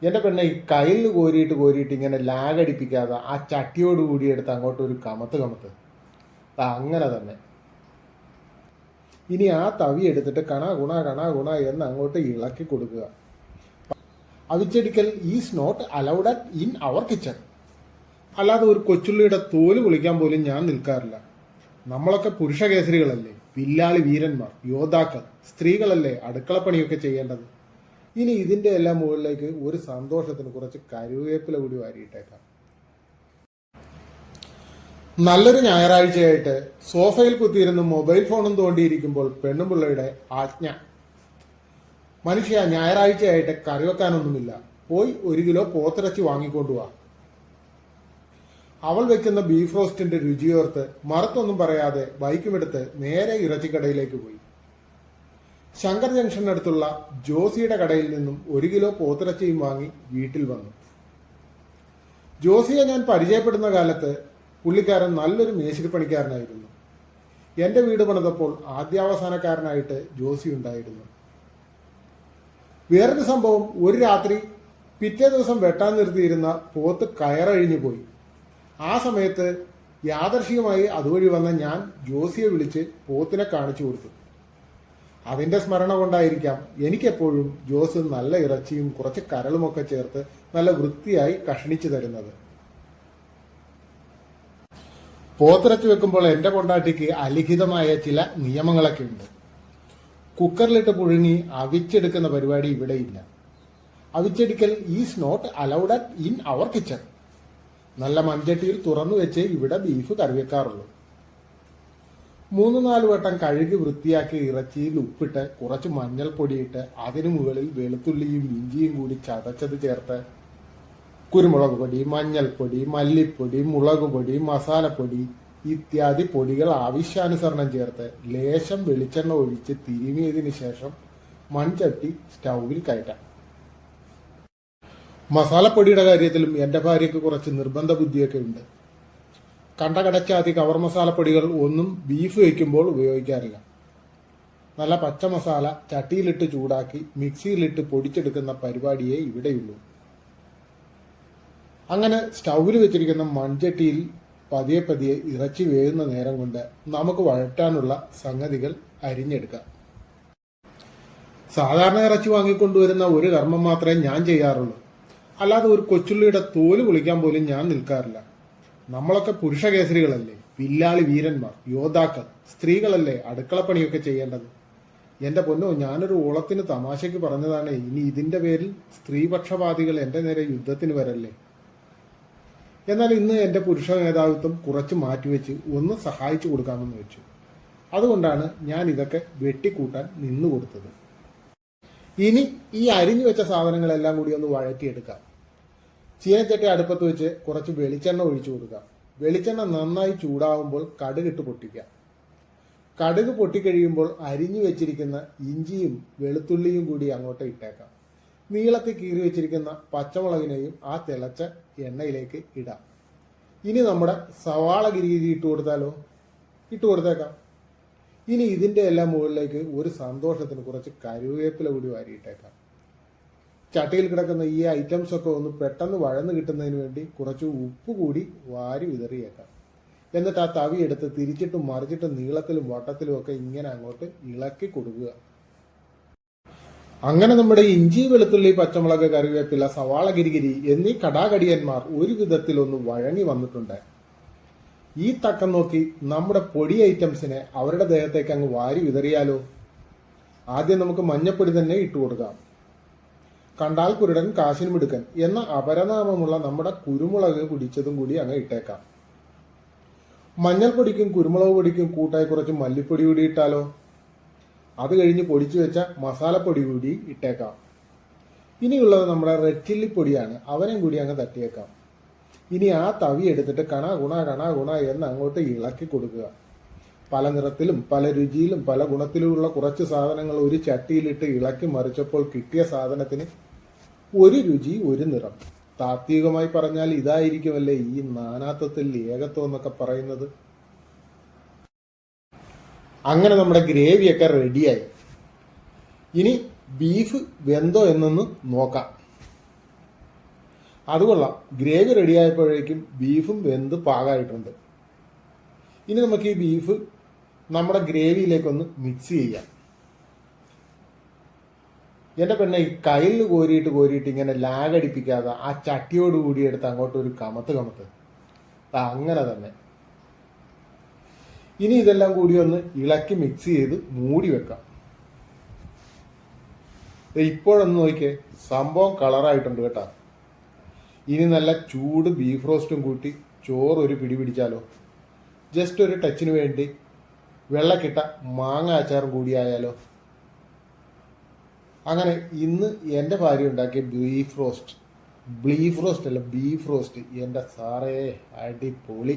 എൻ്റെ പെണ്ണെ ഈ കയ്യിൽ കോരിയിട്ട് ഇങ്ങനെ ലാഗടിപ്പിക്കാതെ ആ ചട്ടിയോട് കൂടി എടുത്ത് അങ്ങോട്ട് ഒരു കമത്ത് അങ്ങനെ തന്നെ. ഇനി ആ തവി എടുത്തിട്ട് കണ ഗുണ എന്ന് അങ്ങോട്ട് ഇളക്കി കൊടുക്കുക. അവിച്ചടിക്കൽ is not allowed in our kitchen. അല്ലാതെ ഒരു കൊച്ചുള്ളിയുടെ തോല് പൊളിക്കാൻ പോലും ഞാൻ നിൽക്കാറില്ല. നമ്മളൊക്കെ പുരുഷ കേസരികളല്ലേ, വില്ലാളി വീരന്മാർ, യോദ്ധാക്കൾ. സ്ത്രീകളല്ലേ അടുക്കളപ്പണിയൊക്കെ ചെയ്യേണ്ടത്. ഇനി ഇതിന്റെ എല്ലാം മുകളിലേക്ക് ഒരു സന്തോഷത്തിന് കുറച്ച് കരുവേപ്പില കൂടി വാരിയിട്ടേക്കാം. നല്ലൊരു ഞായറാഴ്ചയായിട്ട് സോഫയിൽ കുത്തിയിരുന്ന് മൊബൈൽ ഫോണും തോണ്ടിയിരിക്കുമ്പോൾ പെണ്ണുപിള്ളയുടെ ആജ്ഞ, മനുഷ്യ ഞായറാഴ്ചയായിട്ട് കറി വെക്കാനൊന്നുമില്ല, പോയി 1 കിലോ പോത്തിറച്ചി വാങ്ങിക്കൊണ്ടുവാ. അവൾ വെക്കുന്ന ബീഫ് റോസ്റ്റിന്റെ രുചിയോർത്ത് മറുത്തൊന്നും പറയാതെ ബൈക്കുമെടുത്ത് നേരെ ഇറച്ചിക്കടയിലേക്ക് പോയി. ശങ്കർ ജംഗ്ഷനടുത്തുള്ള ജോസിയുടെ കടയിൽ നിന്നും 1 കിലോ പോത്തിറച്ചിയും വാങ്ങി വീട്ടിൽ വന്നു. ജോസിയെ ഞാൻ പരിചയപ്പെടുന്ന കാലത്ത് പുള്ളിക്കാരൻ നല്ലൊരു മേശിരിപ്പണിക്കാരനായിരുന്നു. എന്റെ വീട് പണിതപ്പോൾ ആദ്യാവസാനക്കാരനായിട്ട് ജോസി ഉണ്ടായിരുന്നു. വേറൊരു സംഭവം, ഒരു രാത്രി പിറ്റേ ദിവസം വെട്ടാൻ നിർത്തിയിരുന്ന പോത്ത് കയറഴിഞ്ഞു പോയി. ആ സമയത്ത് യാദർശികമായി അതുവഴി വന്ന ഞാൻ ജോസിയെ വിളിച്ച് പോത്തിനെ കാണിച്ചു കൊടുത്തു. അതിന്റെ സ്മരണ കൊണ്ടായിരിക്കാം എനിക്കെപ്പോഴും ജോസ് നല്ല ഇറച്ചിയും കുറച്ച് കരളുമൊക്കെ ചേർത്ത് നല്ല വൃത്തിയായി കഷ്ണിച്ചു തരുന്നത്. പോത്തിറച്ചി വെക്കുമ്പോൾ എന്റെ പൊണ്ടാട്ടിക്ക് അലിഖിതമായ ചില നിയമങ്ങളൊക്കെ ഉണ്ട്. കുക്കറിലിട്ട് പുഴുങ്ങി അവിച്ചെടുക്കുന്ന പരിപാടി ഇവിടെയില്ല. അവിച്ചെടുക്കൽ is not allowed in our kitchen. നല്ല മൺചട്ടിയിൽ തുറന്നു വെച്ച് ഇവിടെ ബീഫ് കറി വെക്കാറുള്ളൂ. 3-4 വട്ടം കഴുകി വൃത്തിയാക്കി ഇറച്ചിയിൽ ഉപ്പിട്ട് കുറച്ച് മഞ്ഞൾപ്പൊടിയിട്ട് അതിനു മുകളിൽ വെളുത്തുള്ളിയും ഇഞ്ചിയും കൂടി ചതച്ചത് ചേർത്ത് കുരുമുളക് പൊടി, മഞ്ഞൾപ്പൊടി, മല്ലിപ്പൊടി, മുളക് പൊടി, മസാലപ്പൊടി ഇത്യാദി പൊടികൾ ആവശ്യാനുസരണം ചേർത്ത് ലേശം വെളിച്ചെണ്ണ ഒഴിച്ച് തിരുമിയതിനു ശേഷം മൺചട്ടി സ്റ്റൗവിൽ കയറ്റാം. മസാലപ്പൊടിയുടെ കാര്യത്തിലും എന്റെ ഭാര്യയ്ക്ക് കുറച്ച് നിർബന്ധ ബുദ്ധിയൊക്കെ ഉണ്ട്. കടച്ചാതി കവർ മസാലപ്പൊടികൾ ഒന്നും ബീഫ് വയ്ക്കുമ്പോൾ ഉപയോഗിക്കാറില്ല. നല്ല പച്ച മസാല ചട്ടിയിലിട്ട് ചൂടാക്കി മിക്സിയിലിട്ട് പൊടിച്ചെടുക്കുന്ന പരിപാടിയേ ഇവിടെയുള്ളൂ. അങ്ങനെ സ്റ്റൗവിൽ വെച്ചിരിക്കുന്ന മൺചട്ടിയിൽ പതിയെ ഇറച്ചി വേകുന്ന നേരം കൊണ്ട് നമുക്ക് വഴറ്റാനുള്ള സംഗതികൾ അരിഞ്ഞെടുക്കാം. സാധാരണ ഇറച്ചി വാങ്ങിക്കൊണ്ടുവരുന്ന ഒരു കർമ്മം മാത്രമേ ഞാൻ ചെയ്യാറുള്ളൂ. അല്ലാതെ ഒരു കൊച്ചുള്ളിയുടെ തോല് പൊളിക്കാൻ പോലും ഞാൻ നിൽക്കാറില്ല. നമ്മളൊക്കെ പുരുഷ കേസരികളല്ലേ, വില്ലാളി വീരന്മാർ, യോദ്ധാക്കൾ. സ്ത്രീകളല്ലേ അടുക്കളപ്പണിയൊക്കെ ചെയ്യേണ്ടത്. എന്റെ പൊന്നോ, ഞാനൊരു ഓളത്തിന് തമാശയ്ക്ക് പറഞ്ഞതാണ്. ഇനി ഇതിന്റെ പേരിൽ സ്ത്രീപക്ഷപാതികൾ എന്റെ നേരെ യുദ്ധത്തിന് വരല്ലേ. എന്നാൽ ഇന്ന് എന്റെ പുരുഷ മേധാവിത്വം കുറച്ച് മാറ്റിവെച്ച് ഒന്ന് സഹായിച്ചു കൊടുക്കാമെന്ന് വെച്ചു. അതുകൊണ്ടാണ് ഞാൻ ഇതൊക്കെ വെട്ടിക്കൂട്ടാൻ നിന്നു കൊടുത്തത്. ഇനി ഈ അരിഞ്ഞു വെച്ച സാധനങ്ങളെല്ലാം കൂടി ഒന്ന് വഴറ്റിയെടുക്കാം. ചീനച്ചട്ടി അടുപ്പത്ത് വെച്ച് കുറച്ച് വെളിച്ചെണ്ണ ഒഴിച്ചു കൊടുക്കാം. വെളിച്ചെണ്ണ നന്നായി ചൂടാവുമ്പോൾ കടുകിട്ട് പൊട്ടിക്കാം. കടുക് പൊട്ടിക്കഴിയുമ്പോൾ അരിഞ്ഞു വെച്ചിരിക്കുന്ന ഇഞ്ചിയും വെളുത്തുള്ളിയും കൂടി അങ്ങോട്ട് ഇട്ടേക്കാം. നീളത്തിൽ കീറി വെച്ചിരിക്കുന്ന പച്ചമുളകിനെയും ആ തിളച്ച എണ്ണയിലേക്ക് ഇടാം. ഇനി നമ്മുടെ സവാള ഗിരിഗിരി ഇട്ട് കൊടുത്തേക്കാം. ഇനി ഇതിന്റെ എല്ലാം മുകളിലേക്ക് ഒരു സന്തോഷത്തിന് കുറച്ച് കരുവേപ്പില കൂടി വാരിയിട്ടേക്കാം. ചട്ടിയിൽ കിടക്കുന്ന ഈ ഐറ്റംസ് ഒക്കെ ഒന്ന് പെട്ടെന്ന് വഴന്ന് കിട്ടുന്നതിന് വേണ്ടി കുറച്ച് ഉപ്പ് കൂടി വാരി വിതറിയേക്കാം. എന്നിട്ട് ആ തവി എടുത്ത് തിരിച്ചിട്ടും മറിച്ചിട്ടും നീളത്തിലും വട്ടത്തിലും ഒക്കെ ഇങ്ങനെ അങ്ങോട്ട് ഇളക്കി കൊടുക്കുക. അങ്ങനെ നമ്മുടെ ഇഞ്ചി, വെളുത്തുള്ളി, പച്ചമുളക്, കറിവേപ്പില, സവാള ഗിരിഗിരി എന്നീ കടാകടിയന്മാർ ഒരു വിധത്തിൽ ഒന്ന് വഴങ്ങി വന്നിട്ടുണ്ട്. ഈ തക്കം നോക്കി നമ്മുടെ പൊടി ഐറ്റംസിനെ അവരുടെ ദേഹത്തേക്ക് അങ്ങ് വാരി വിതറിയാലോ. ആദ്യം നമുക്ക് മഞ്ഞപ്പൊടി തന്നെ ഇട്ടുകൊടുക്കാം. കണ്ടാൽ കുരുടൻ കാശിന് മിടുക്കൻ എന്ന അപരനാമമുള്ള നമ്മുടെ കുരുമുളക് പിടിച്ചതും കൂടി അങ്ങ് ഇട്ടേക്കാം. മഞ്ഞൾപ്പൊടിക്കും കുരുമുളക് പൊടിക്കും കൂട്ടായി കുറച്ച് മല്ലിപ്പൊടി കൂടി ഇട്ടാലോ. അത് കഴിഞ്ഞ് പൊടിച്ചു വെച്ച മസാലപ്പൊടി കൂടി ഇട്ടേക്കാം. ഇനിയുള്ളത് നമ്മുടെ റെഡ് ചില്ലി പൊടിയാണ്, അവനെയും കൂടി അങ്ങ് തട്ടിയേക്കാം. ഇനി ആ തവി എടുത്തിട്ട് കണ ഗുണ എന്ന് അങ്ങോട്ട് ഇളക്കി കൊടുക്കുക. പല നിറത്തിലും പല രുചിയിലും പല ഗുണത്തിലുമുള്ള കുറച്ച് സാധനങ്ങൾ ഒരു ചട്ടിയിലിട്ട് ഇളക്കി മറിച്ചപ്പോൾ കിട്ടിയ സാധനത്തിന് ഒരു രുചി ഒരു നിറം. താത്വികമായി പറഞ്ഞാൽ ഇതായിരിക്കുമല്ലേ ഈ നാനാത്വത്തിൽ ഏകത്വം എന്നൊക്കെ പറയുന്നത്. അങ്ങനെ നമ്മുടെ ഗ്രേവിയൊക്കെ റെഡിയായി. ഇനി ബീഫ് വെന്തോ എന്നൊന്ന് നോക്കാം. അത് കൊള്ളാം. ഗ്രേവി റെഡിയായപ്പോഴേക്കും ബീഫും വെന്ത് പാകമായിട്ടുണ്ട്. ഇനി നമുക്ക് ഈ ബീഫ് നമ്മുടെ ഗ്രേവിയിലേക്കൊന്ന് മിക്സ് ചെയ്യാം. എൻ്റെ പെണ്ണെ, ഈ കയ്യിൽ കോരിയിട്ട് ഇങ്ങനെ ലാഗടിപ്പിക്കാതെ ആ ചട്ടിയോട് കൂടി എടുത്ത് അങ്ങോട്ട് ഒരു കമത്ത് അങ്ങനെ തന്നെ. ഇനി ഇതെല്ലാം കൂടി ഒന്ന് ഇളക്കി മിക്സ് ചെയ്ത് മൂടി വെക്കാം. ഇപ്പോഴൊന്ന് നോക്കിയേ, സംഭവം കളറായിട്ടുണ്ട് കേട്ടോ. ഇനി നല്ല ചൂട് ബീഫ് റോസ്റ്റും കൂട്ടി ചോറ് ഒരു പിടി പിടിച്ചാലോ. ജസ്റ്റ് ഒരു ടച്ചിന് വേണ്ടി വെള്ളക്കിട്ട മാങ്ങ അച്ചാറും കൂടിയായാലോ. അങ്ങനെ ഇന്ന് എൻ്റെ ഭാര്യ ഉണ്ടാക്കിയ ബീഫ് റോസ്റ്റ് അല്ല, ബീഫ് റോസ്റ്റ്, എൻ്റെ സാറേ അടിപൊളി.